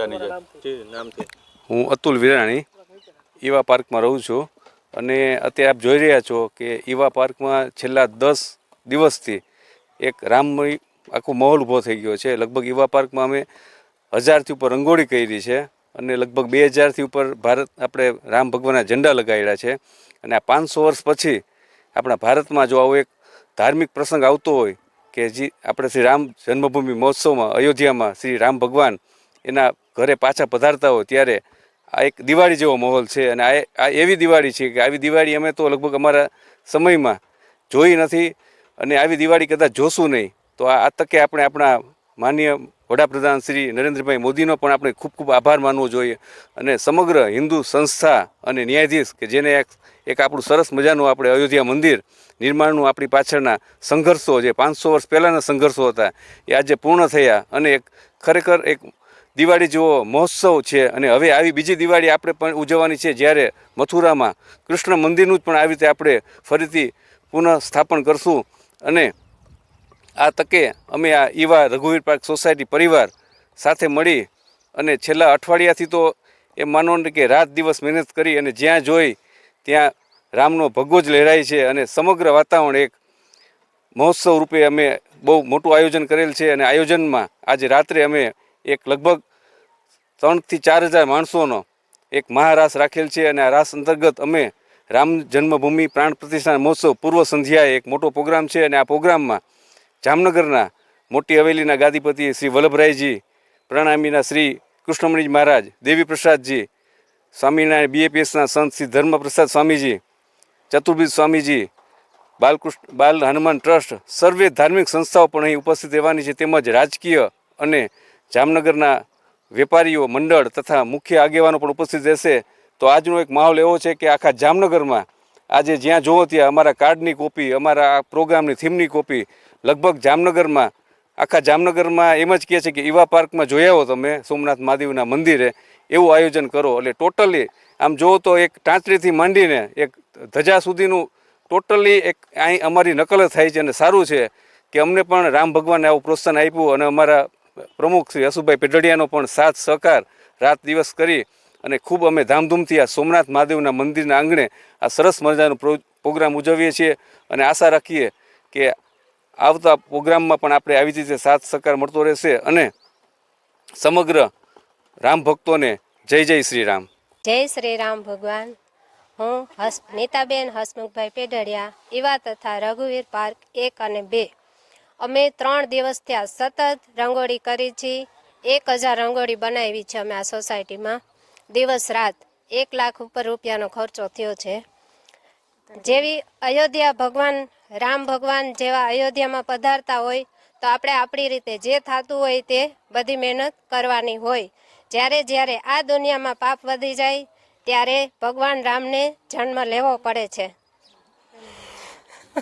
પ્રકારની છે નામથી? હું અતુલ વિરાણી ઈવા પાર્કમાં રહું છું અને અત્યારે આપ જોઈ રહ્યા છો કે ઈવા પાર્કમાં છેલ્લા 10 દિવસથી એક રામમય આખો માહોલ ઊભો થઈ ગયો છે. લગભગ ઈવા પાર્કમાં અમે 1000થી ઉપર રંગોળી કરી છે અને લગભગ 2000થી ઉપર આપણે રામ ભગવાનના ઝંડા લગાવ્યા છે. અને આ 500 વર્ષ પછી આપણા ભારતમાં જો આવો એક ધાર્મિક પ્રસંગ આવતો હોય કે જે આપણે શ્રી રામ જન્મભૂમિ મહોત્સવમાં અયોધ્યામાં શ્રી રામ ભગવાન એના ઘરે પાછા પધારતા હોય ત્યારે આ એક દિવાળી જેવો માહોલ છે. અને આ એવી દિવાળી છે કે આવી દિવાળી અમે તો લગભગ અમારા સમયમાં જોઈ નથી અને આવી દિવાળી કદાચ જોશું નહીં. તો આ તકે આપણે આપણા માનનીય વડાપ્રધાન શ્રી નરેન્દ્રભાઈ મોદીનો પણ આપણે ખૂબ ખૂબ આભાર માનવો જોઈએ અને સમગ્ર હિન્દુ સંસ્થા અને ન્યાયાધીશ કે જેને એક આપણું સરસ મજાનું આપણે અયોધ્યા મંદિર નિર્માણનું આપણી પાછળના સંઘર્ષો જે 500 વર્ષ પહેલાંના સંઘર્ષો હતા એ આજે પૂર્ણ થયા અને એક ખરેખર એક દિવાળી જેવો મહોત્સવ છે. અને હવે આવી બીજી દિવાળી આપણે પણ ઉજવવાની છે જ્યારે મથુરામાં કૃષ્ણ મંદિરનું જ પણ આવી રીતે આપણે ફરીથી પુનઃ સ્થાપન કરશું. અને આ તકે અમે આ ઈવા રઘુવીર પાર્ક સોસાયટી પરિવાર સાથે મળી અને છેલ્લા અઠવાડિયાથી તો એમ માનો ને કે રાત દિવસ મહેનત કરી અને જ્યાં જોઈ ત્યાં રામનો ભગવો જ લહેરાય છે અને સમગ્ર વાતાવરણ એક મહોત્સવ રૂપે અમે બહુ મોટું આયોજન કરેલ છે. અને આયોજનમાં આજે રાત્રે અમે એક લગભગ 3000થી 4000 માણસોનો એક મહારાસ રાખેલ છે. અને આ રાસ અંતર્ગત અમે રામ જન્મભૂમિ પ્રાણ પ્રતિષ્ઠા મહોત્સવ પૂર્વ સંધ્યાએ એક મોટો પ્રોગ્રામ છે. અને આ પ્રોગ્રામમાં જામનગરના મોટી હવેલીના ગાદીપતિ શ્રી વલ્લભરાયજી, પ્રણામીના શ્રી કૃષ્ણમણીજી મહારાજ, દેવી પ્રસાદજી, સ્વામિનારાયણ BAPSના સંત શ્રી ધર્મપ્રસાદ સ્વામીજી, ચતુર્ભુજ સ્વામીજી, બાલ હનુમાન ટ્રસ્ટ સર્વે ધાર્મિક સંસ્થાઓ પણ અહીં ઉપસ્થિત રહેવાની છે. તેમજ રાજકીય અને જામનગરના વેપારીઓ મંડળ તથા મુખ્ય આગેવાનો પણ ઉપસ્થિત રહેશે. તો આજનો એક માહોલ એવો છે કે આખા જામનગરમાં આજે જ્યાં જોવો ત્યાં અમારા કાર્ડની કોપી, અમારા આ પ્રોગ્રામની થીમની કોપી લગભગ જામનગરમાં આખા જામનગરમાં એમ જ કહે છે કે ઈવા પાર્કમાં જોઈ આવો તમે સોમનાથ મહાદેવના મંદિરે એવું આયોજન કરો. એટલે ટોટલી આમ જોવો તો એક ટાંચરીથી માંડીને એક ધજા સુધીનું ટોટલી એક અહીં અમારી નકલ થાય છે. અને સારું છે કે અમને પણ રામ ભગવાને આવું પ્રોત્સાહન આપ્યું અને અમારા પ્રમુખ શ્રી હસુભાઈ પેઢડિયાનો પણ સાથ સહકાર રાત દિવસ કરી અને ખૂબ અમે ધામધૂમથી આ સોમનાથ મહાદેવના મંદિરના આંગણે આ સરસ મજાનો પ્રોગ્રામ ઉજવીએ છીએ. અને આશા રાખીએ કે આવતા પ્રોગ્રામમાં પણ આપણે આવી રીતે સાથ સહકાર મળતો રહેશે. અને સમગ્ર રામ ભક્તોને જય જય શ્રી રામ. જય શ્રી રામ ભગવાન. હું નીતાબેન હસમુખભાઈ પેઢડિયા, ઈવા તથા રઘુવીર પાર્ક 1 અને 2 અમે 3 દિવસ થયા સતત રંગોળી કરી છે. 1000 રંગોળી બનાવી છે અમે આ સોસાયટીમાં. દિવસ રાત 1 લાખ ઉપર રૂપિયાનો ખર્ચો થયો છે. જેવી અયોધ્યા ભગવાન રામ ભગવાન જેવા અયોધ્યામાં પધારતા હોય તો આપણે આપણી રીતે જે થતું હોય તે બધી મહેનત કરવાની હોય. જ્યારે આ દુનિયામાં પાપ વધી જાય ત્યારે ભગવાન રામને જન્મ લેવો પડે છે.